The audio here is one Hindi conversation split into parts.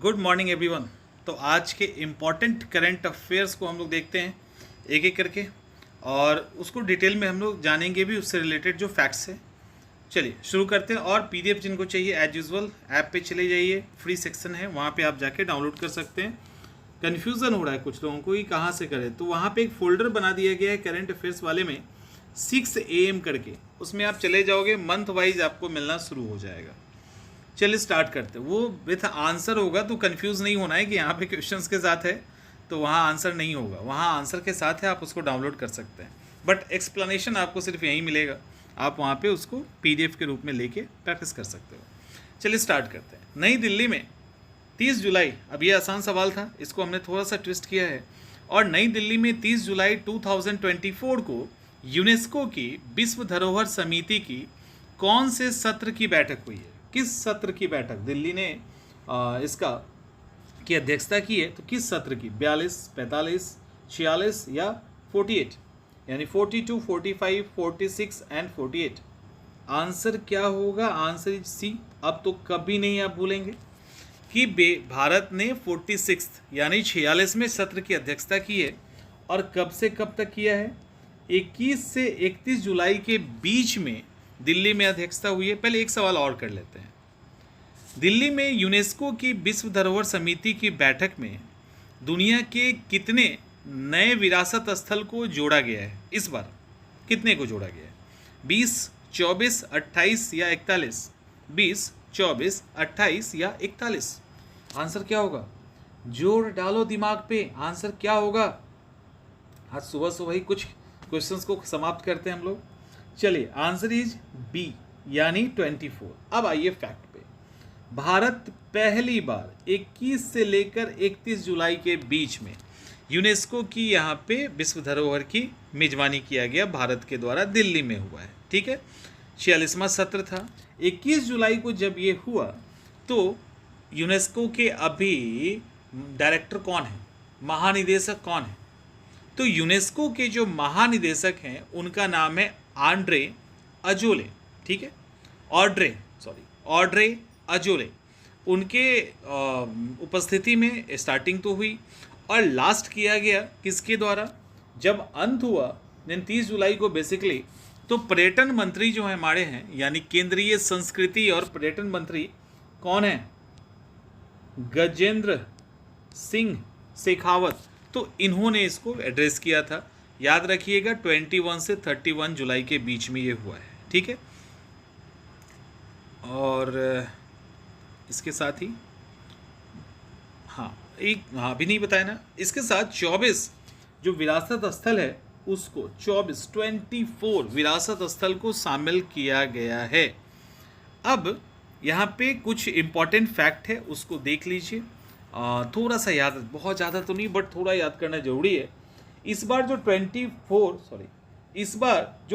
Good morning everyone. तो आज के इम्पॉर्टेंट करंट अफेयर्स को हम लोग देखते हैं एक एक करके, और उसको डिटेल में हम लोग जानेंगे भी, उससे रिलेटेड जो फैक्ट्स है। चलिए शुरू करते हैं। और पीडीएफ जिनको चाहिए एज यूजुअल ऐप पे चले जाइए, फ्री सेक्शन है वहाँ पे आप जाके डाउनलोड कर सकते हैं। कन्फ्यूज़न हो रहा है कुछ लोगों को कि कहाँ से करें, तो वहाँ पे एक फोल्डर बना दिया गया है करंट अफेयर्स वाले में 6 AM करके, उसमें आप चले जाओगे, मंथ वाइज आपको मिलना शुरू हो जाएगा। चलिए स्टार्ट करते हैं। वो विथ आंसर होगा, तो कंफ्यूज नहीं होना है कि यहाँ पे क्वेश्चंस के साथ है तो वहाँ आंसर नहीं होगा, वहाँ आंसर के साथ है, आप उसको डाउनलोड कर सकते हैं। बट एक्सप्लेनेशन आपको सिर्फ यहीं मिलेगा, आप वहाँ पे उसको पीडीएफ के रूप में लेके प्रैक्टिस कर सकते हो। चलिए स्टार्ट करते हैं। नई दिल्ली में 30 जुलाई, अब ये आसान सवाल था, इसको हमने थोड़ा सा ट्विस्ट किया है। और नई दिल्ली में 30 जुलाई 2024 को यूनेस्को की विश्व धरोहर समिति की कौन से सत्र की बैठक हुई है? किस सत्र की बैठक दिल्ली ने इसका की अध्यक्षता की है? तो किस सत्र की? 42, 45, 46 या 48? यानी 42, 45, 46 एंड 48। आंसर क्या होगा? Answer is C. अब तो कभी नहीं आप भूलेंगे कि भारत ने 46 यानी 46वें सत्र की अध्यक्षता की है। और कब से कब तक किया है? 21 से 31 जुलाई के बीच में दिल्ली में अध्यक्षता हुई है। पहले एक सवाल और कर लेते हैं। दिल्ली में यूनेस्को की विश्व धरोहर समिति की बैठक में दुनिया के कितने नए विरासत स्थल को जोड़ा गया है? इस बार कितने को जोड़ा गया है? 20, 24, 28 या 41? 20, 24, 28 या 41? आंसर क्या होगा? जोर डालो दिमाग पे, आंसर क्या होगा? आज सुबह सुबह ही कुछ क्वेश्चंस को समाप्त करते हैं हम लोग। चलिए, आंसर इज बी यानी 24। अब आइए फैक्ट पे। भारत पहली बार 21 से लेकर 31 जुलाई के बीच में यूनेस्को की यहाँ पे विश्व धरोहर की मेजबानी किया गया, भारत के द्वारा दिल्ली में हुआ है। ठीक है, 46वां सत्र था। 21 जुलाई को जब ये हुआ तो यूनेस्को के अभी डायरेक्टर कौन है, महानिदेशक कौन है? तो यूनेस्को के जो महानिदेशक हैं उनका नाम है आंड्रे अजोले। ठीक है, ऑड्रे अजोले। उनके उपस्थिति में स्टार्टिंग तो हुई और लास्ट किया गया किसके द्वारा? जब अंत हुआ 30 जुलाई को बेसिकली, तो पर्यटन मंत्री जो है हमारे हैं, यानी केंद्रीय संस्कृति और पर्यटन मंत्री कौन है? गजेंद्र सिंह शेखावत। तो इन्होंने इसको एड्रेस किया था। याद रखिएगा 21 से 31 जुलाई के बीच में ये हुआ है। ठीक है, और इसके साथ ही अभी नहीं बताया ना, इसके साथ 24 जो विरासत स्थल है उसको 24 विरासत स्थल को शामिल किया गया है। अब यहाँ पे कुछ इम्पॉर्टेंट फैक्ट है, उसको देख लीजिए। थोड़ा सा याद, बहुत ज़्यादा तो नहीं बट थोड़ा याद करना जरूरी है। इस बार जो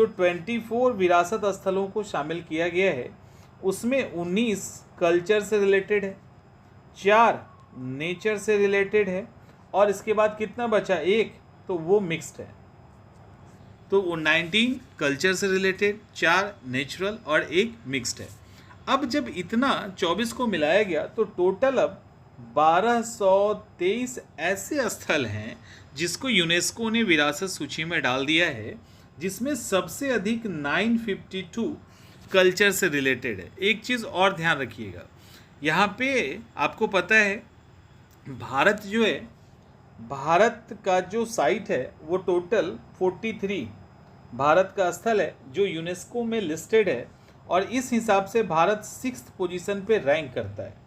24 विरासत स्थलों को शामिल किया गया है उसमें 19 कल्चर से रिलेटेड है, 4 नेचर से रिलेटेड है, और इसके बाद कितना बचा? 1, तो वो मिक्स्ड है। तो वो 19 कल्चर से रिलेटेड, 4 नेचुरल और 1 मिक्स्ड है। अब जब इतना 24 को मिलाया गया तो टोटल अब 1223 ऐसे स्थल हैं जिसको यूनेस्को ने विरासत सूची में डाल दिया है, जिसमें सबसे अधिक 952 कल्चर से रिलेटेड है। एक चीज़ और ध्यान रखिएगा, यहाँ पे आपको पता है भारत जो है, भारत का जो साइट है वो टोटल 43 भारत का स्थल है जो यूनेस्को में लिस्टेड है, और इस हिसाब से भारत 6th पोजीशन पे रैंक करता है।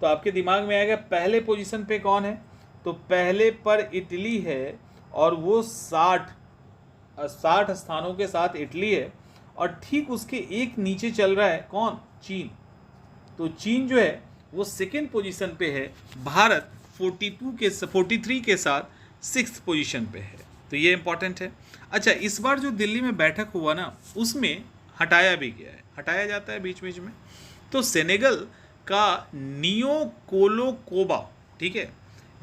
तो आपके दिमाग में आएगा पहले पोजीशन पे कौन है? तो पहले पर इटली है, और वो 60 स्थानों के साथ इटली है, और ठीक उसके एक नीचे चल रहा है कौन? चीन। तो चीन जो है वो 2nd पोजीशन पे है, भारत 43 के साथ 6th पोजीशन पे है। तो ये इंपॉर्टेंट है। अच्छा, इस बार जो दिल्ली में बैठक हुआ ना, उसमें हटाया भी गया है, हटाया जाता है बीच बीच में। तो सेनेगल का नियो कोलो कोबा, ठीक है,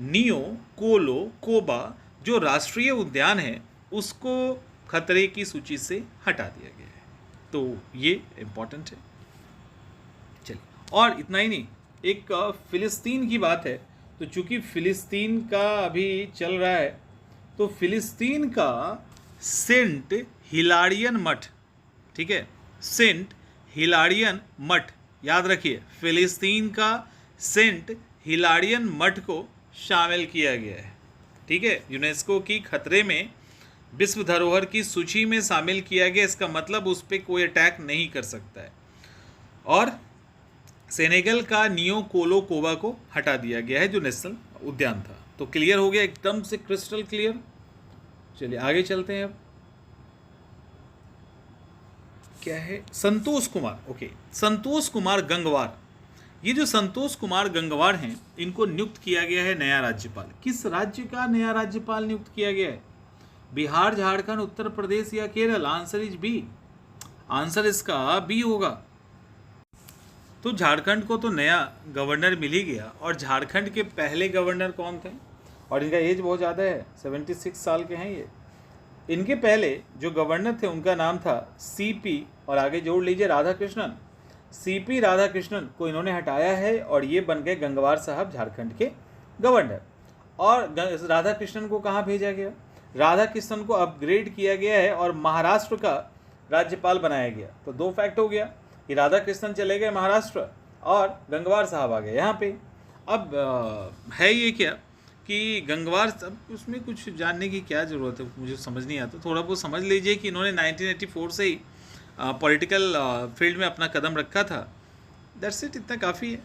नियो कोलो कोबा जो राष्ट्रीय उद्यान है उसको खतरे की सूची से हटा दिया गया है। तो ये इम्पोर्टेंट है। चलिए, और इतना ही नहीं, एक फ़िलिस्तीन की बात है, तो चूंकि फ़िलिस्तीन का अभी चल रहा है, तो फ़िलिस्तीन का सेंट हिलारियन मठ, ठीक है, सेंट हिलारियन मठ, याद रखिए फ़िलिस्तीन का सेंट हिलारियन मठ को शामिल किया गया है, ठीक है, यूनेस्को की खतरे में विश्व धरोहर की सूची में शामिल किया गया। इसका मतलब उस पर कोई अटैक नहीं कर सकता है। और सेनेगल का नियो कोलो कोबा को हटा दिया गया है, जो नेशनल उद्यान था। तो क्लियर हो गया, एकदम से क्रिस्टल क्लियर। चलिए आगे चलते हैं। अब क्या है, संतोष कुमार, ओके, संतोष कुमार गंगवार। ये जो संतोष कुमार गंगवार हैं, इनको नियुक्त किया गया है नया राज्यपाल। किस राज्य का नया राज्यपाल नियुक्त किया गया है? बिहार, झारखंड, उत्तर प्रदेश या Kerala? Answer is B. Answer इसका बी होगा। तो झारखंड को तो नया गवर्नर मिल ही गया। और झारखंड के पहले गवर्नर कौन थे? और इनका एज बहुत ज़्यादा है, 76 साल के हैं ये। इनके पहले जो गवर्नर थे उनका नाम था सीपी, और आगे जोड़ लीजिए राधाकृष्णन। सीपी राधाकृष्णन को इन्होंने हटाया है और ये बन गए गंगवार साहब झारखंड के गवर्नर। और राधाकृष्णन को कहाँ भेजा गया? राधाकृष्णन को अपग्रेड किया गया है और महाराष्ट्र का राज्यपाल बनाया गया। तो दो फैक्ट हो गया कि राधाकृष्णन चले गए महाराष्ट्र और गंगवार साहब आ गए यहाँ पे। अब है ये क्या कि गंगवार साहब, उसमें कुछ जानने की क्या ज़रूरत है, मुझे समझ नहीं आता। थोड़ा बहुत समझ लीजिए कि इन्होंने 1984 से ही पॉलिटिकल फील्ड में अपना कदम रखा था। दैट्स इट, इतना काफ़ी है,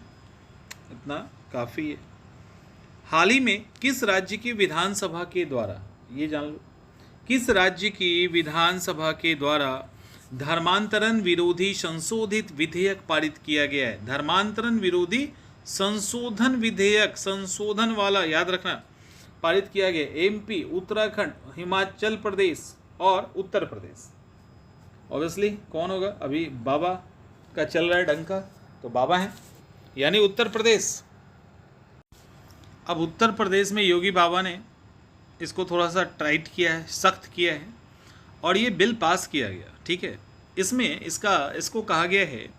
इतना काफ़ी है। हाल ही में किस राज्य की विधानसभा के द्वारा, ये जान लो, किस राज्य की विधानसभा के द्वारा धर्मांतरण विरोधी संशोधित विधेयक पारित किया गया है? धर्मांतरण विरोधी संशोधन विधेयक, संशोधन वाला, याद रखना, पारित किया गया। एमपी, उत्तराखंड, हिमाचल प्रदेश और उत्तर प्रदेश। ऑब्वियसली कौन होगा? अभी बाबा का चल रहा है डंका, तो बाबा हैं, यानी उत्तर प्रदेश। अब उत्तर प्रदेश में योगी बाबा ने इसको थोड़ा सा टाइट किया है, सख्त किया है, और ये बिल पास किया गया, ठीक है। इसमें इसको कहा गया है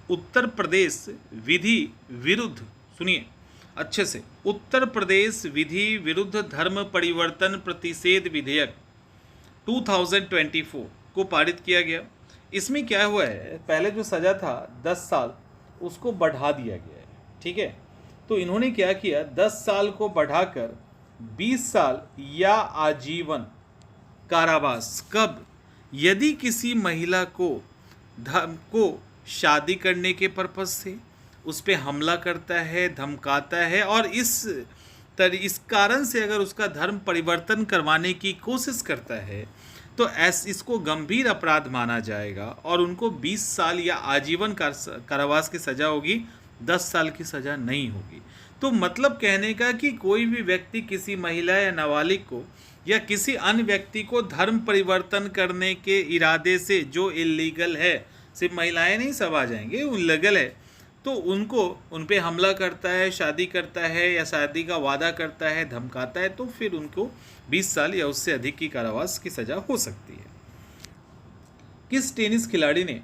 उत्तर प्रदेश विधि विरुद्ध, सुनिए अच्छे से, उत्तर प्रदेश विधि विरुद्ध धर्म परिवर्तन प्रतिषेध विधेयक 2024 को पारित किया गया। इसमें क्या हुआ है, पहले जो सज़ा था 10 साल, उसको बढ़ा दिया गया है, ठीक है। तो इन्होंने क्या किया, 10 साल को बढ़ाकर 20 साल या आजीवन कारावास। कब? यदि किसी महिला को शादी करने के पर्पज से उस पर हमला करता है, धमकाता है, और इस कारण से अगर उसका धर्म परिवर्तन करवाने की कोशिश करता है, तो इसको गंभीर अपराध माना जाएगा और उनको 20 साल या आजीवन कारावास की सज़ा होगी, 10 साल की सज़ा नहीं होगी। तो मतलब कहने का कि कोई भी व्यक्ति किसी महिला या नाबालिग को या किसी अन्य व्यक्ति को धर्म परिवर्तन करने के इरादे से, जो इल्लीगल है, सिर्फ महिलाएं नहीं सब आ जाएंगे, इल्लीगल है, तो उन पे हमला करता है, शादी करता है या शादी का वादा करता है, धमकाता है, तो फिर उनको 20 साल या उससे अधिक की कारावास की सज़ा हो सकती है। किस टेनिस खिलाड़ी ने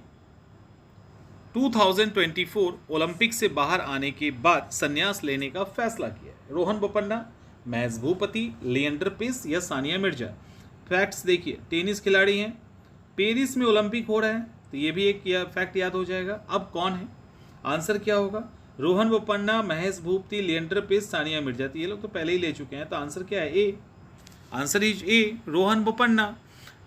2024 ओलंपिक से बाहर आने के बाद संन्यास लेने का फैसला किया? रोहन बोपन्ना, महेश भूपति, लिएंडर पेस या सानिया मिर्जा? फैक्ट्स देखिए, टेनिस खिलाड़ी हैं, पेरिस में ओलंपिक हो रहा है, तो ये भी एक फैक्ट याद हो जाएगा। अब कौन है? आंसर क्या होगा? रोहन बोपन्ना, महेश भूपति, लिएंडर पेस, सानिया मिर्जा। तो ये लोग तो पहले ही ले चुके हैं, तो आंसर क्या है? A. Answer is A, Rohan Bopanna.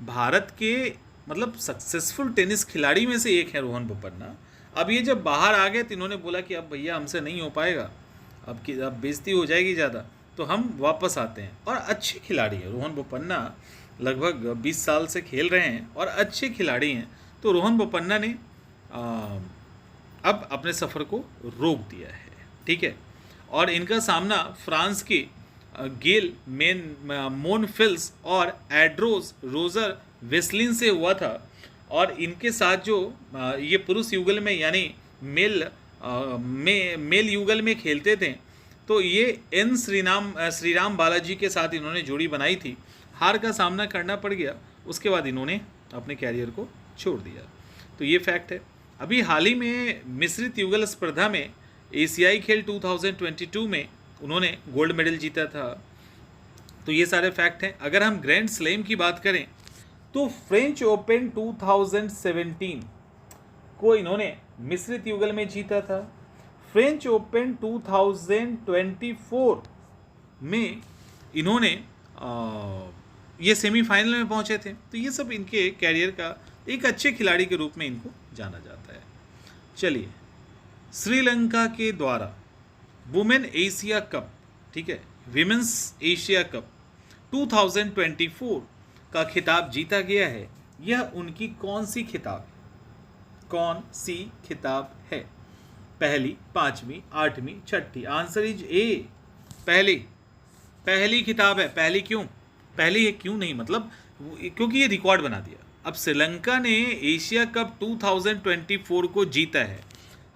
भारत के मतलब सक्सेसफुल टेनिस खिलाड़ी में से एक है रोहन बोपन्ना। अब ये जब बाहर आ गए तो इन्होंने बोला कि अब भैया हमसे नहीं हो पाएगा, अब बेइज्जती हो जाएगी ज़्यादा, तो हम वापस आते हैं। और अच्छे खिलाड़ी हैं रोहन बोपन्ना, लगभग 20 साल से खेल रहे हैं और अच्छे खिलाड़ी हैं। तो रोहन बोपन्ना ने अब अपने सफ़र को रोक दिया है, ठीक है। और इनका सामना फ्रांस के गेल मोनफिल्स और एड्रोस रोजर वेस्लिन से हुआ था। और इनके साथ जो ये पुरुष युगल में यानी मेल युगल में खेलते थे, तो ये एन श्रीराम बालाजी के साथ इन्होंने जोड़ी बनाई थी। हार का सामना करना पड़ गया, उसके बाद इन्होंने अपने कैरियर को छोड़ दिया। तो ये फैक्ट है। अभी हाल ही में मिश्रित युगल स्पर्धा में एशियाई खेल 2022 में उन्होंने गोल्ड मेडल जीता था। तो ये सारे फैक्ट हैं। अगर हम ग्रैंड स्लैम की बात करें तो फ्रेंच ओपन 2017 को इन्होंने मिश्रित युगल में जीता था। फ्रेंच ओपन 2024 में इन्होंने ये सेमीफाइनल में पहुंचे थे। तो ये सब इनके कैरियर का एक अच्छे खिलाड़ी के रूप में इनको जाना जाता है। चलिए, श्रीलंका के द्वारा वुमेन एशिया कप, ठीक है, विमेंस एशिया कप 2024 का खिताब जीता गया है। यह उनकी कौन सी खिताब है? कौन सी खिताब है? पहली, पांचवी, आठवीं, छठी? आंसर इज ए, पहली खिताब है। पहली क्यों? पहली है क्यों नहीं, मतलब क्योंकि ये रिकॉर्ड बना दिया। अब श्रीलंका ने एशिया कप 2024 को जीता है।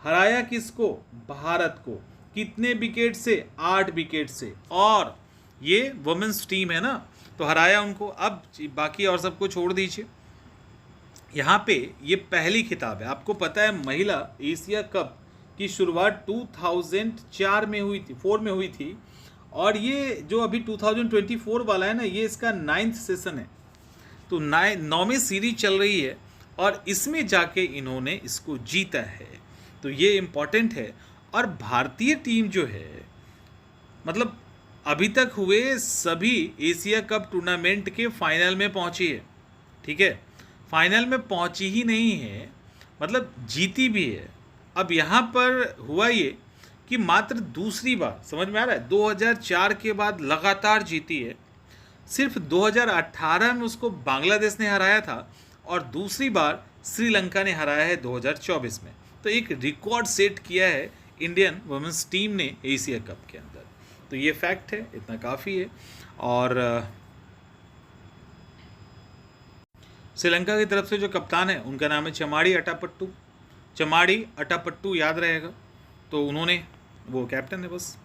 हराया किसको? भारत को। कितने विकेट से? 8 विकेट से। और ये वुमेन्स टीम है ना, तो हराया उनको। अब बाकी और सबको छोड़ दीजिए। यहाँ पे ये पहली खिताब है। आपको पता है महिला एशिया कप की शुरुआत 2004 में हुई थी, 4 में हुई थी। और ये जो अभी 2024 वाला है ना, ये इसका 9th सेशन है। तो 9वीं सीरीज चल रही है और इसमें जाके इन्होंने इसको जीता है। तो ये इम्पॉर्टेंट है। और भारतीय टीम जो है, मतलब अभी तक हुए सभी एशिया कप टूर्नामेंट के फाइनल में पहुंची है। ठीक है, फाइनल में पहुंची ही नहीं है, मतलब जीती भी है। अब यहाँ पर हुआ ये कि मात्र दूसरी बार, समझ में आ रहा है, 2004 के बाद लगातार जीती है। सिर्फ 2018 में उसको बांग्लादेश ने हराया था और दूसरी बार श्रीलंका ने हराया है 2024 में। तो एक रिकॉर्ड सेट किया है इंडियन वुमेन्स टीम ने एशिया कप के अंदर। तो ये फैक्ट है, इतना काफ़ी है। और श्रीलंका की तरफ से जो कप्तान है उनका नाम है चमाड़ी अटापट्टू। चमाड़ी अटापट्टू याद रहेगा। तो उन्होंने, वो कैप्टन है बस।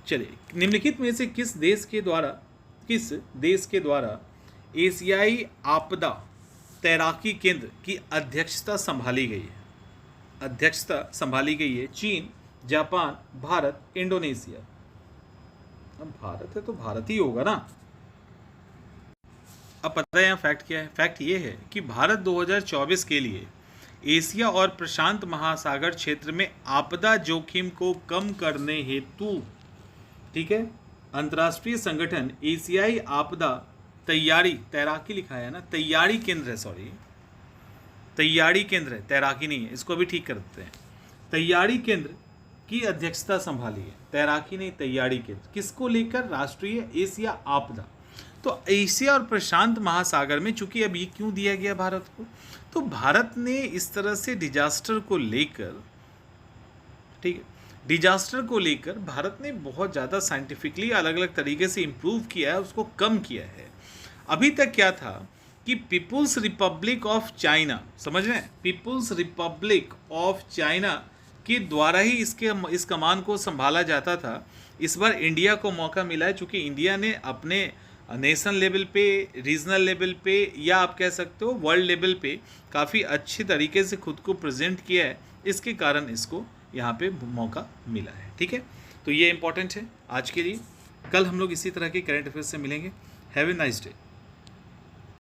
चलिए, निम्नलिखित में से किस देश के द्वारा एशियाई आपदा तैराकी केंद्र की अध्यक्षता संभाली गई है? अध्यक्षता संभाली गई है चीन, जापान, भारत, इंडोनेशिया। अब भारत है तो भारत ही होगा ना। अब पता है यहाँ फैक्ट क्या है? फैक्ट ये है कि भारत 2024 के लिए एशिया और प्रशांत महासागर क्षेत्र में आपदा जोखिम को कम करने हेतु, ठीक है, अंतर्राष्ट्रीय संगठन एशियाई आपदा तैयारी, तैराकी लिखा है ना, तैयारी केंद्र है, सॉरी तैयारी केंद्र है, तैराकी नहीं है, इसको भी ठीक करते हैं। तैयारी केंद्र की अध्यक्षता संभाली है, तैराकी नहीं, तैयारी केंद्र। किसको लेकर? राष्ट्रीय एशिया आपदा। तो एशिया और प्रशांत महासागर में, चूंकि अब ये क्यों दिया गया भारत को, तो भारत ने इस तरह से डिजास्टर को लेकर, ठीक है, डिजास्टर को लेकर भारत ने बहुत ज़्यादा साइंटिफिकली अलग अलग तरीके से इम्प्रूव किया है, उसको कम किया है। अभी तक क्या था कि पीपुल्स रिपब्लिक ऑफ चाइना, समझ रहे हैं, पीपुल्स रिपब्लिक ऑफ चाइना के द्वारा ही इस कमान को संभाला जाता था। इस बार इंडिया को मौका मिला है, चूँकि इंडिया ने अपने नेशनल लेवल पे, रीजनल लेवल पे, या आप कह सकते हो वर्ल्ड लेवल पे काफ़ी अच्छी तरीके से खुद को प्रेजेंट किया है। इसके कारण इसको यहाँ पे मौका मिला है। ठीक है, तो ये इंपॉर्टेंट है आज के लिए। कल हम लोग इसी तरह के करंट अफेयर्स से मिलेंगे। Have a nice day.